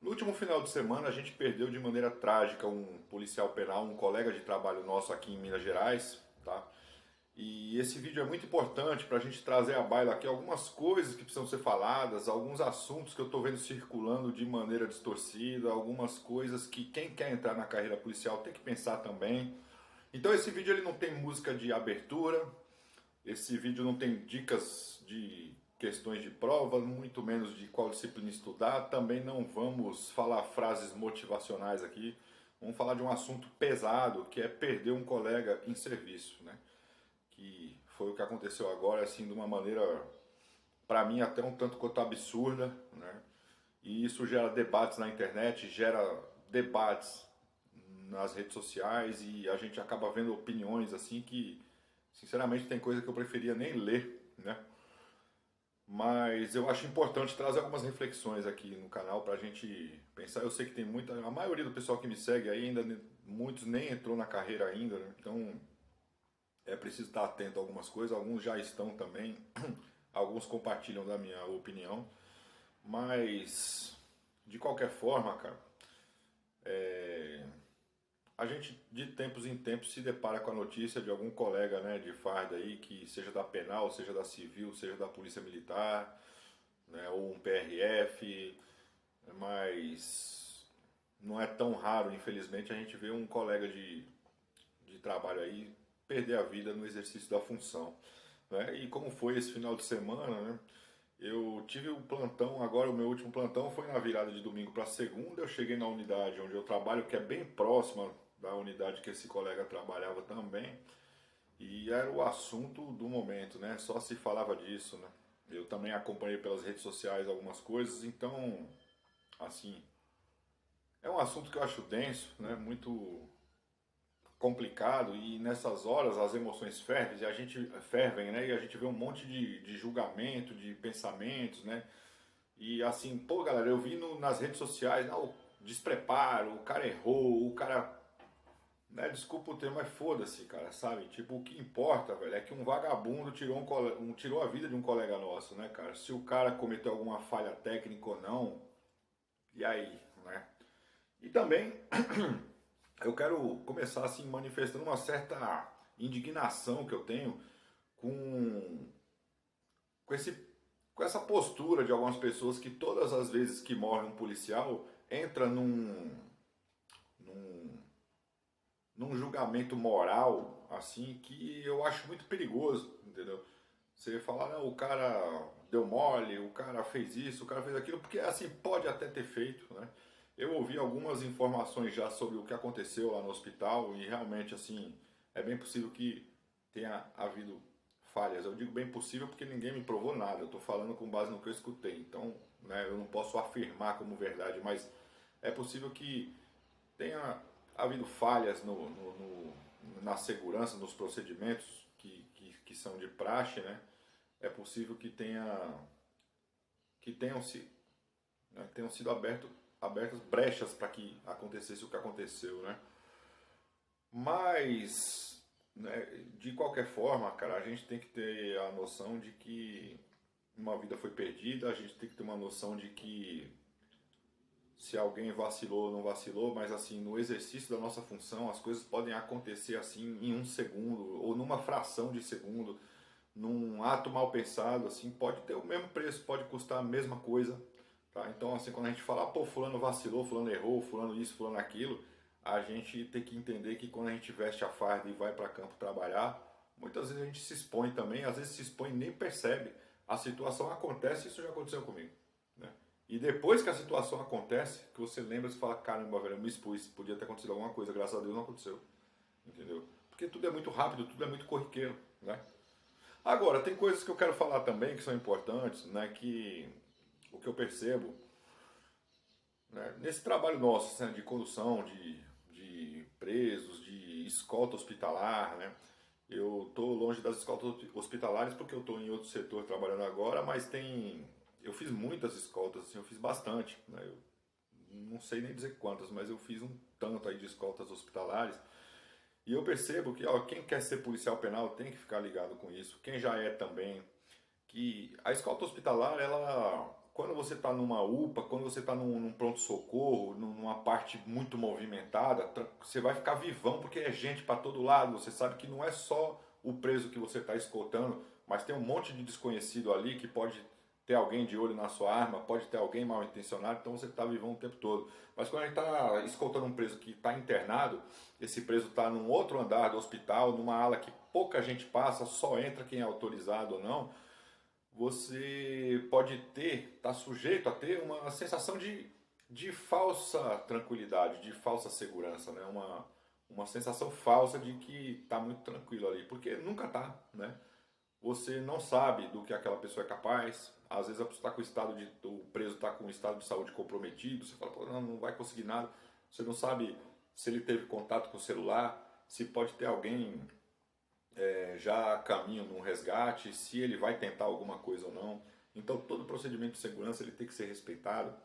No último final de semana a gente perdeu de maneira trágica um policial penal, um colega de trabalho nosso aqui em Minas Gerais, tá? E esse vídeo é muito importante para a gente trazer à baila aqui algumas coisas que precisam ser faladas, alguns assuntos que eu estou vendo circulando de maneira distorcida, algumas coisas que quem quer entrar na carreira policial tem que pensar também. Então esse vídeo ele não tem música de abertura, esse vídeo não tem dicas de questões de prova, muito menos de qual disciplina estudar. Também não vamos falar frases motivacionais aqui. Vamos falar de um assunto pesado, que é perder um colega em serviço, né? Que foi o que aconteceu agora, assim, de uma maneira, para mim, até um tanto quanto absurda, né? E isso gera debates na internet, gera debates nas redes sociais e a gente acaba vendo opiniões assim que, sinceramente, tem coisa que eu preferia nem ler, né? Mas eu acho importante trazer algumas reflexões aqui no canal para a gente pensar. Eu sei que tem muita, a maioria do pessoal que me segue aí ainda, muitos nem entrou na carreira ainda, né? Então é preciso estar atento a algumas coisas. Alguns já estão também, alguns compartilham da minha opinião, mas de qualquer forma, cara, a gente de tempos em tempos se depara com a notícia de algum colega, né, de farda aí, que seja da penal, seja da civil, seja da polícia militar, né, ou um PRF, mas não é tão raro, infelizmente, a gente vê um colega de trabalho aí perder a vida no exercício da função, né? E como foi esse final de semana, né? Eu tive um plantão, agora o meu último plantão foi na virada de domingo para segunda. Eu cheguei na unidade onde eu trabalho, que é bem próxima da unidade que esse colega trabalhava também, e era o assunto do momento, né? Só se falava disso, né? Eu também acompanhei pelas redes sociais algumas coisas, então, assim, é um assunto que eu acho denso, né? Muito complicado e nessas horas as emoções fervem, né? E a gente vê um monte de julgamento, de pensamentos, né? E assim, pô, galera, eu vi nas redes sociais, o despreparo, o cara errou, o cara, né, desculpa o termo, mas foda-se, cara, sabe? Tipo, o que importa, velho, é que um vagabundo tirou a vida de um colega nosso, né, cara? Se o cara cometeu alguma falha técnica ou não, e aí, né? E também eu quero começar assim manifestando uma certa indignação que eu tenho com, com esse com essa postura de algumas pessoas que todas as vezes que morre um policial entra num, num julgamento moral assim que eu acho muito perigoso, entendeu? Você falar, não, o cara deu mole, o cara fez isso, o cara fez aquilo, porque assim pode até ter feito, né? Eu ouvi algumas informações já sobre o que aconteceu lá no hospital e realmente assim é bem possível que tenha havido falhas. Eu digo bem possível porque ninguém me provou nada. Eu estou falando com base no que eu escutei. Então, né, eu não posso afirmar como verdade, mas é possível que tenha havido falhas na segurança, nos procedimentos que são de praxe, né? É possível que tenham, tenham sido abertas brechas para que acontecesse o que aconteceu, né? Mas, né, de qualquer forma, cara, a gente tem que ter a noção de que uma vida foi perdida, a gente tem que ter uma noção de que se alguém vacilou ou não vacilou, mas assim, no exercício da nossa função, as coisas podem acontecer assim em um segundo ou numa fração de segundo, num ato mal pensado, assim, pode ter o mesmo preço, pode custar a mesma coisa, tá? Então, assim, quando a gente fala, pô, fulano vacilou, fulano errou, fulano isso, fulano aquilo, a gente tem que entender que quando a gente veste a farda e vai para campo trabalhar, muitas vezes a gente se expõe também, às vezes se expõe e nem percebe. A situação acontece, isso já aconteceu comigo, né? E depois que a situação acontece, que você lembra, você fala, caramba, velho, eu me expus, podia ter acontecido alguma coisa, graças a Deus não aconteceu, entendeu? Porque tudo é muito rápido, tudo é muito corriqueiro, né? Agora, tem coisas que eu quero falar também que são importantes, né, que o que eu percebo, né, nesse trabalho nosso, né, de condução, de presos, de escolta hospitalar, né, eu estou longe das escoltas hospitalares porque eu estou em outro setor trabalhando agora, mas eu fiz muitas escoltas, assim, eu fiz bastante, né, eu não sei nem dizer quantas, mas eu fiz um tanto aí de escoltas hospitalares. E eu percebo que, ó, quem quer ser policial penal tem que ficar ligado com isso. Quem já é também que a escolta hospitalar, ela, quando você está numa UPA, quando você está num pronto-socorro, numa parte muito movimentada, você vai ficar vivão porque é gente para todo lado. Você sabe que não é só o preso que você está escoltando, mas tem um monte de desconhecido ali que pode ter alguém de olho na sua arma, pode ter alguém mal intencionado, então você está vivão o tempo todo. Mas quando a gente está escoltando um preso que está internado, esse preso está num outro andar do hospital, numa ala que pouca gente passa, só entra quem é autorizado ou não, você pode ter, está sujeito a ter uma sensação de falsa tranquilidade, de falsa segurança, né? Uma sensação falsa de que está muito tranquilo ali, porque nunca está, né? Você não sabe do que aquela pessoa é capaz, às vezes a pessoa está com o o preso está com o estado de saúde comprometido, você fala, pô, não vai conseguir nada, você não sabe se ele teve contato com o celular, se pode ter alguém já a caminho num resgate, se ele vai tentar alguma coisa ou não. Então todo procedimento de segurança ele tem que ser respeitado.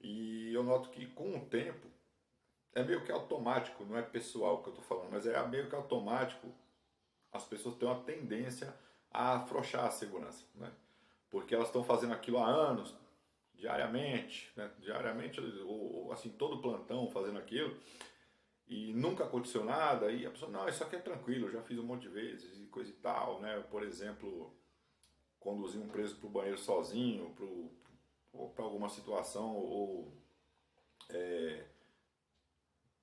E eu noto que com o tempo é meio que automático, não é pessoal que eu estou falando, mas é meio que automático. As pessoas têm uma tendência a afrouxar a segurança, né? Porque elas estão fazendo aquilo há anos, diariamente, né? Diariamente, ou assim, todo plantão fazendo aquilo, e nunca aconteceu nada, e a pessoa, não, isso aqui é tranquilo, eu já fiz um monte de vezes e coisa e tal, né? Por exemplo, conduzir um preso para o banheiro sozinho, para alguma situação, ou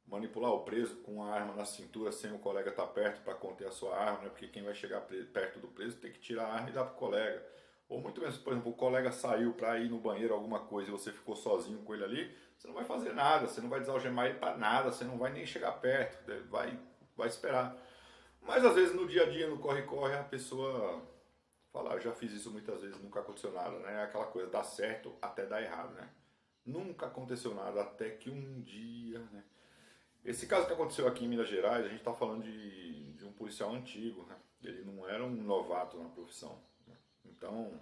manipular o preso com a arma na cintura sem o colega estar perto para conter a sua arma, né? Porque quem vai chegar perto do preso tem que tirar a arma e dar para o colega. Ou muito menos, por exemplo, o colega saiu para ir no banheiro alguma coisa e você ficou sozinho com ele ali, você não vai fazer nada, você não vai desalgemar ele para nada, você não vai nem chegar perto, vai esperar. Mas às vezes no dia a dia, no corre-corre, a pessoa fala, já fiz isso muitas vezes, nunca aconteceu nada, né? É aquela coisa, dá certo até dá errado, né? Nunca aconteceu nada até que um dia, né? Esse caso que aconteceu aqui em Minas Gerais, a gente está falando de um policial antigo, né? Ele não era um novato na profissão, né? Então,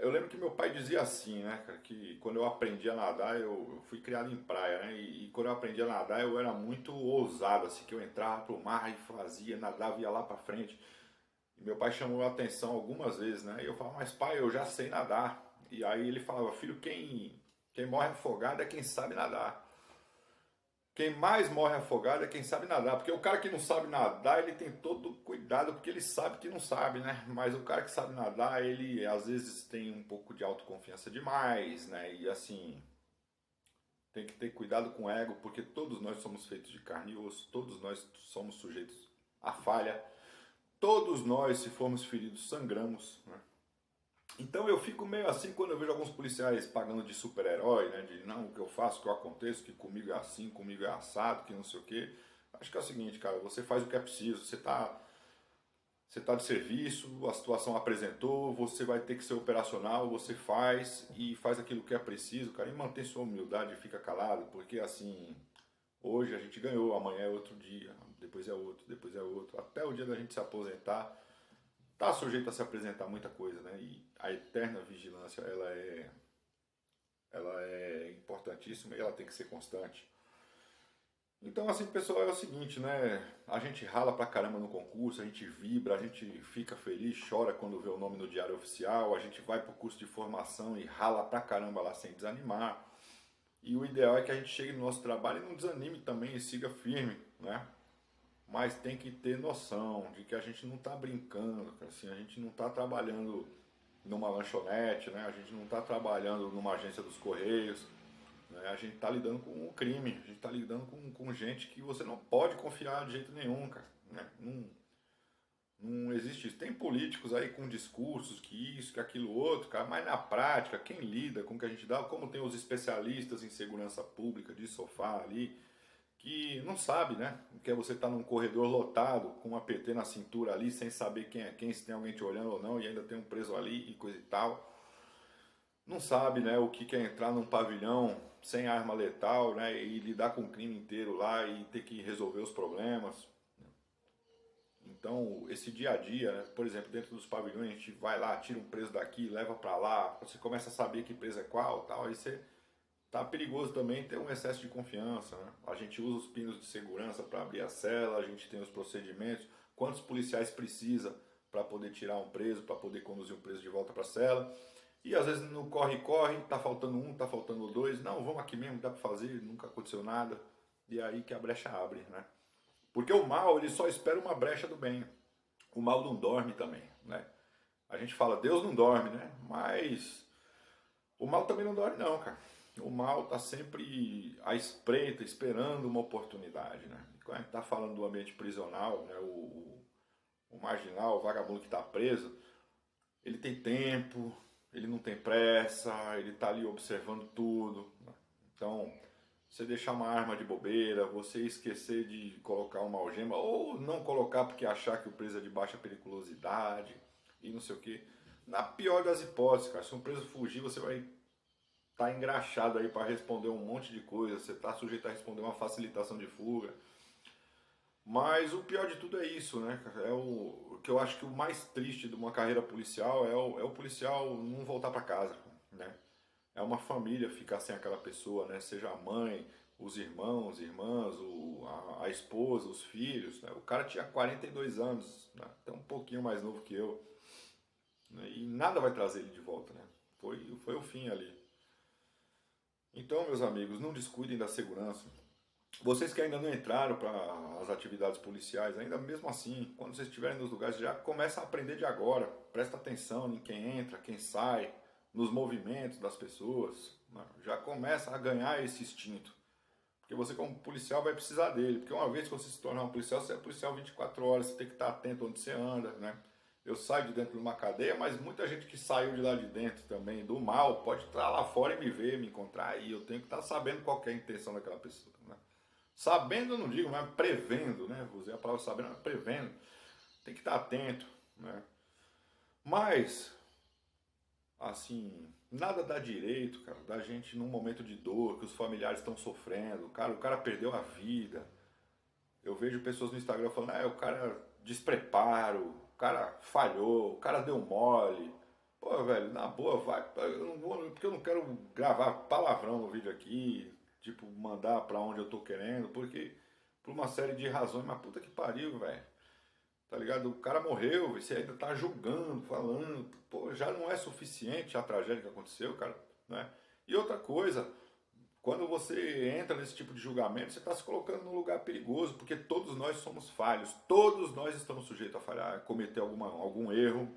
eu lembro que meu pai dizia assim, né, cara, que quando eu aprendi a nadar, eu fui criado em praia, né? E quando eu aprendi a nadar, eu era muito ousado, assim, que eu entrava pro mar e fazia, nadava, ia lá para frente. E meu pai chamou a atenção algumas vezes, né? E eu falava, mas pai, eu já sei nadar. E aí ele falava, filho, quem morre afogado é quem sabe nadar. Quem mais morre afogado é quem sabe nadar, porque o cara que não sabe nadar, ele tem todo cuidado, porque ele sabe que não sabe, né? Mas o cara que sabe nadar, ele às vezes tem um pouco de autoconfiança demais, né? E assim, tem que ter cuidado com o ego, porque todos nós somos feitos de carne e osso, todos nós somos sujeitos à falha, todos nós, se formos feridos, sangramos, né? Então eu fico meio assim quando eu vejo alguns policiais pagando de super-herói, né? De não, o que eu faço, o que eu aconteço, que comigo é assim, comigo é assado, que não sei o quê. Acho que é o seguinte, cara, você faz o que é preciso, você tá de serviço, a situação apresentou, você vai ter que ser operacional, você faz e faz aquilo que é preciso, cara, e mantém sua humildade e fica calado, porque assim, hoje a gente ganhou, amanhã é outro dia, depois é outro, até o dia da gente se aposentar está sujeito a se apresentar muita coisa, né? E a eterna vigilância, ela é importantíssima e ela tem que ser constante. Então, assim, pessoal, é o seguinte, né? A gente rala pra caramba no concurso, a gente vibra, a gente fica feliz, chora quando vê o nome no diário oficial, a gente vai pro curso de formação e rala pra caramba lá sem desanimar. E o ideal é que a gente chegue no nosso trabalho e não desanime também e siga firme, né? Mas tem que ter noção de que a gente não está brincando, assim, a gente não está trabalhando numa lanchonete, né? A gente não está trabalhando numa agência dos Correios, né? A gente está lidando com um crime, a gente está lidando com gente que você não pode confiar de jeito nenhum, cara, né? Não existe isso. Tem políticos aí com discursos que isso, que aquilo outro, cara, mas na prática, quem lida com o que a gente dá, como tem os especialistas em segurança pública de sofá ali, que não sabe, né? Que é você estar num corredor lotado, com um APT na cintura ali, sem saber quem é quem, se tem alguém te olhando ou não, e ainda tem um preso ali e coisa e tal. Não sabe, né, o que é entrar num pavilhão sem arma letal, né, e lidar com o crime inteiro lá e ter que resolver os problemas. Então, esse dia a dia, né, por exemplo, dentro dos pavilhões, a gente vai lá, tira um preso daqui, leva para lá, você começa a saber que preso é qual, tal, aí você tá perigoso também ter um excesso de confiança, né? A gente usa os pinos de segurança para abrir a cela, a gente tem os procedimentos, quantos policiais precisa para poder tirar um preso, para poder conduzir um preso de volta para a cela. E às vezes no corre-corre, tá faltando um, tá faltando dois. Não, vamos aqui mesmo, dá para fazer, nunca aconteceu nada. E é aí que a brecha abre, né? Porque o mal, ele só espera uma brecha do bem. O mal não dorme também, né? A gente fala, Deus não dorme, né? Mas o mal também não dorme não, cara. O mal tá sempre à espreita, esperando uma oportunidade, né? E quando a gente tá falando do ambiente prisional, né? O marginal, o vagabundo que tá preso, ele tem tempo, ele não tem pressa, ele tá ali observando tudo, né? Então, você deixar uma arma de bobeira, você esquecer de colocar uma algema, ou não colocar porque achar que o preso é de baixa periculosidade e não sei o que. Na pior das hipóteses, cara, se um preso fugir, você vai estar engraxado aí para responder um monte de coisa, você está sujeito a responder uma facilitação de fuga. Mas o pior de tudo é isso, né? É o que eu acho que o mais triste de uma carreira policial é o policial não voltar para casa, né? É uma família ficar sem aquela pessoa, né? Seja a mãe, os irmãos, irmãs, a esposa, os filhos, né? O cara tinha 42 anos, né? Até um pouquinho mais novo que eu, né? E nada vai trazer ele de volta, né? Foi o fim ali. Então, meus amigos, não descuidem da segurança. Vocês que ainda não entraram para as atividades policiais, ainda mesmo assim, quando vocês estiverem nos lugares, já começa a aprender de agora. Presta atenção em quem entra, quem sai, nos movimentos das pessoas. Né? Já começa a ganhar esse instinto. Porque você, como policial, vai precisar dele. Porque uma vez que você se tornar um policial, você é policial 24 horas, você tem que estar atento onde você anda, né? Eu saio de dentro de uma cadeia, mas muita gente que saiu de lá de dentro também, do mal, pode estar lá fora e me ver, me encontrar, e eu tenho que estar sabendo qual que é a intenção daquela pessoa, né? Sabendo, eu não digo, mas prevendo, né? Vou usar a palavra sabendo, mas prevendo. Tem que estar atento, né? Mas, assim, nada dá direito, cara, da gente num momento de dor, que os familiares estão sofrendo, cara, o cara perdeu a vida. Eu vejo pessoas no Instagram falando, o cara despreparo, o cara falhou, o cara deu mole. Pô, velho, na boa, vai, eu não vou, porque eu não quero gravar palavrão no vídeo aqui, tipo, mandar pra onde eu tô querendo, porque por uma série de razões, mas puta que pariu, velho. Tá ligado? O cara morreu, você ainda tá julgando, falando, pô, já não é suficiente a tragédia que aconteceu, cara, né? E outra coisa, quando você entra nesse tipo de julgamento, você está se colocando num lugar perigoso, porque todos nós somos falhos, todos nós estamos sujeitos a falhar, a cometer algum erro.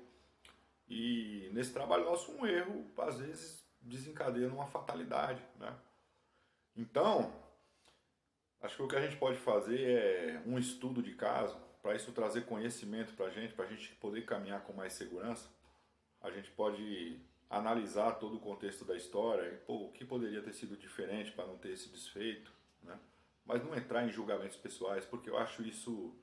E nesse trabalho nosso, um erro, às vezes, desencadeia numa fatalidade, né? Então, acho que o que a gente pode fazer é um estudo de caso, para isso trazer conhecimento para a gente poder caminhar com mais segurança. A gente pode analisar todo o contexto da história e, pô, o que poderia ter sido diferente para não ter esse desfeito, né? Mas não entrar em julgamentos pessoais, porque eu acho isso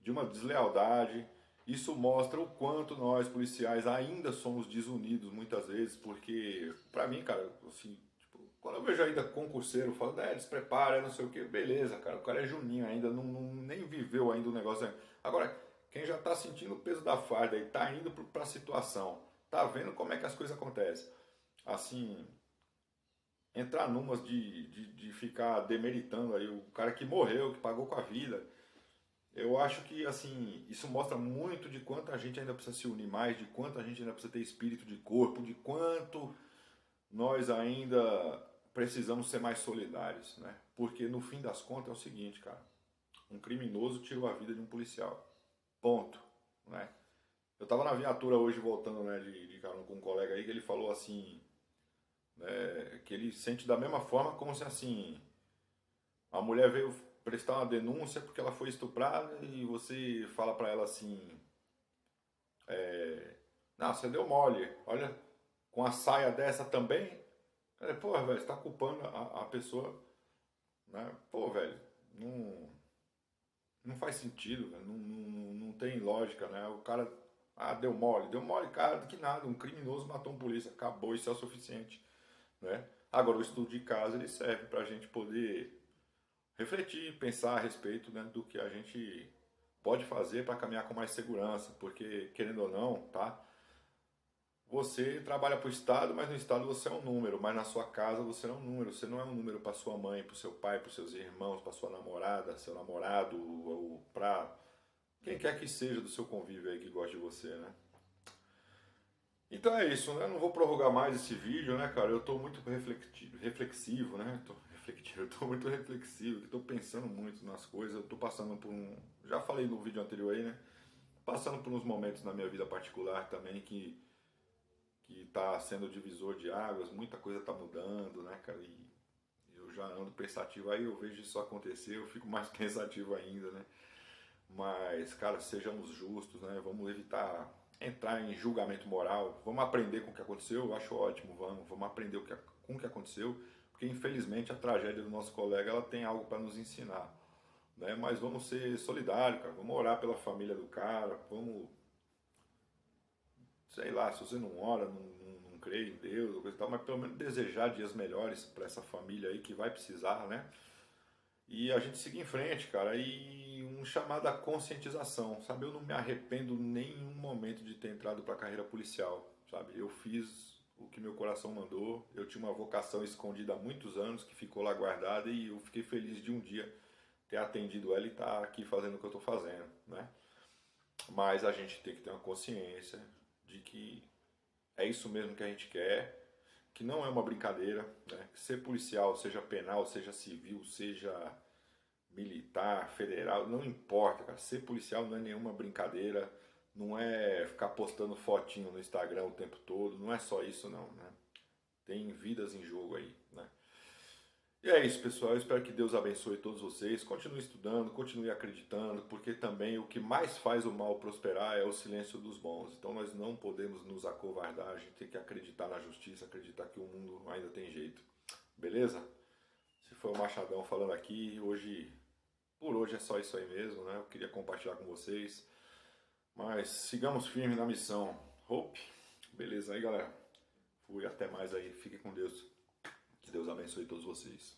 de uma deslealdade. Isso mostra o quanto nós, policiais, ainda somos desunidos muitas vezes, porque, pra mim, cara, assim, tipo, quando eu vejo ainda concurseiro falando, desprepara, não sei o que, beleza, cara, o cara é juninho ainda, nem viveu ainda o negócio. Agora, quem já tá sentindo o peso da farda e tá indo pra situação, tá vendo como é que as coisas acontecem. Assim, entrar numas de ficar demeritando aí o cara que morreu, que pagou com a vida. Eu acho que, assim, isso mostra muito de quanto a gente ainda precisa se unir mais, de quanto a gente ainda precisa ter espírito de corpo, de quanto nós ainda precisamos ser mais solidários, né? Porque no fim das contas é o seguinte, cara, um criminoso tirou a vida de um policial. Ponto, né? Eu tava na viatura hoje voltando, né, de carona com um colega aí que ele falou assim, né, que ele sente da mesma forma como se assim, a mulher veio prestar uma denúncia porque ela foi estuprada e você fala pra ela assim, não, você deu mole, olha, com a saia dessa também, cara, porra, velho, você tá culpando a pessoa, né? Pô, velho, não faz sentido, velho, não tem lógica, né? O cara, deu mole, cara, que nada, um criminoso matou um polícia, acabou, isso é o suficiente, né? Agora, o estudo de caso, ele serve pra gente poder refletir, pensar a respeito, né, do que a gente pode fazer para caminhar com mais segurança, porque, querendo ou não, tá? Você trabalha para o Estado, mas no Estado você é um número, mas na sua casa você não é um número. Você não é um número para sua mãe, para o seu pai, para os seus irmãos, para sua namorada, seu namorado, ou para quem quer que seja do seu convívio aí que gosta de você, né? Então é isso, né? Não vou prorrogar mais esse vídeo, né, cara? Eu tô muito reflexivo, né? Eu tô muito reflexivo, tô pensando muito nas coisas, eu tô passando por um... Já falei no vídeo anterior aí, né? Passando por uns momentos na minha vida particular também que tá sendo divisor de águas, muita coisa tá mudando, né, cara? E eu já ando pensativo, aí eu vejo isso acontecer, eu fico mais pensativo ainda, né? Mas, cara, sejamos justos, né? Vamos evitar entrar em julgamento moral. Vamos aprender com o que aconteceu, eu acho ótimo, vamos aprender com o que aconteceu, porque infelizmente a tragédia do nosso colega ela tem algo para nos ensinar, né? Mas vamos ser solidários, cara. Vamos orar pela família do cara, vamos, sei lá, se você não ora, não crê em Deus, ou coisa e tal, mas pelo menos desejar dias melhores para essa família aí que vai precisar, né? E a gente seguir em frente, cara. E um chamado à conscientização, sabe? Eu não me arrependo nenhum momento de ter entrado para a carreira policial, sabe? Eu fiz o que meu coração mandou. Eu tinha uma vocação escondida há muitos anos que ficou lá guardada e eu fiquei feliz de um dia ter atendido ela e estar aqui fazendo o que eu estou fazendo, né? Mas a gente tem que ter uma consciência de que é isso mesmo que a gente quer, que não é uma brincadeira, né? Que ser policial, seja penal, seja civil, seja militar, federal, não importa, cara. Ser policial não é nenhuma brincadeira, não é ficar postando fotinho no Instagram o tempo todo, não é só isso não, né? Tem vidas em jogo aí, né? E é isso, pessoal. Eu espero que Deus abençoe todos vocês. Continue estudando, continue acreditando, porque também o que mais faz o mal prosperar é o silêncio dos bons. Então nós não podemos nos acovardar, a gente tem que acreditar na justiça, acreditar que o mundo ainda tem jeito. Beleza? Se foi o Machadão falando aqui, por hoje é só isso aí mesmo, né? Eu queria compartilhar com vocês. Mas sigamos firmes na missão. Hope. Beleza aí, galera. Fui, até mais aí. Fiquem com Deus. Que Deus abençoe todos vocês.